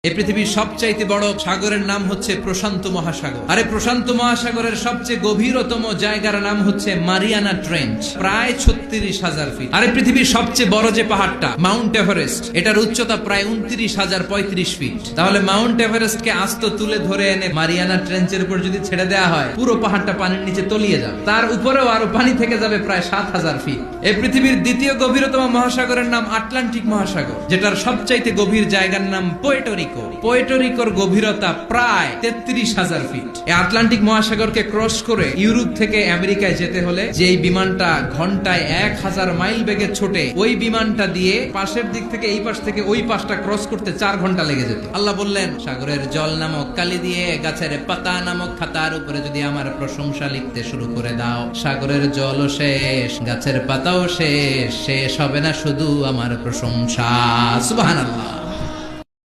এই পৃথিবীর সবচাইতে বড় সাগরের নাম হচ্ছে প্রশান্ত মহাসাগর। আরে প্রশান্ত মহাসাগরের সবচেয়ে গভীরতম জায়গার নাম হচ্ছে মারিয়ানা ট্রেঞ্চ, প্রায় 36,000 ফিট। আরে পৃথিবীর সবচেয়ে বড় যে পাহাড়টা মাউন্ট এভারেস্ট, এটার উচ্চতা প্রায় 29,035 ফিট। তাহলে মাউন্ট এভারেস্টকে আস্ত তুলে ধরে এনে মারিয়ানা ট্রেঞ্চের উপর যদি ছেড়ে দেওয়া হয়, পুরো পাহাড়টা পানির নিচে তলিয়ে যাবে। তার উপরেও আরো পানি থেকে যাবে প্রায় 7,000 ফিট। এই পৃথিবীর দ্বিতীয় গভীরতম মহাসাগরের নাম আটলান্টিক মহাসাগর, যেটার সবচাইতে গভীর জায়গার নাম পোর্টো রিকোর গভীরতা প্রায় 33,000 ফিট। এই আটলান্টিক মহাসাগরকে ক্রস করে ইউরোপ থেকে আমেরিকায় যেতে হলে যে বিমানটা ঘন্টায় 1000 মাইল বেগে ছোটে, ওই বিমানটা দিয়ে পাশের দিক থেকে এই পাশ থেকে ওই পাশটা ক্রস করতে 4 ঘন্টা লেগে যেত। আল্লাহ বললেন, সাগরের জল নামক কালি দিয়ে গাছের পাতা নামক খাতার উপরে যদি আমার প্রশংসা লিখতে শুরু করে দাও, সাগরের জলও শেষ, গাছের পাতাও শেষ, শেষ হবে না শুধু আমার প্রশংসা। সুবহানাল্লাহ।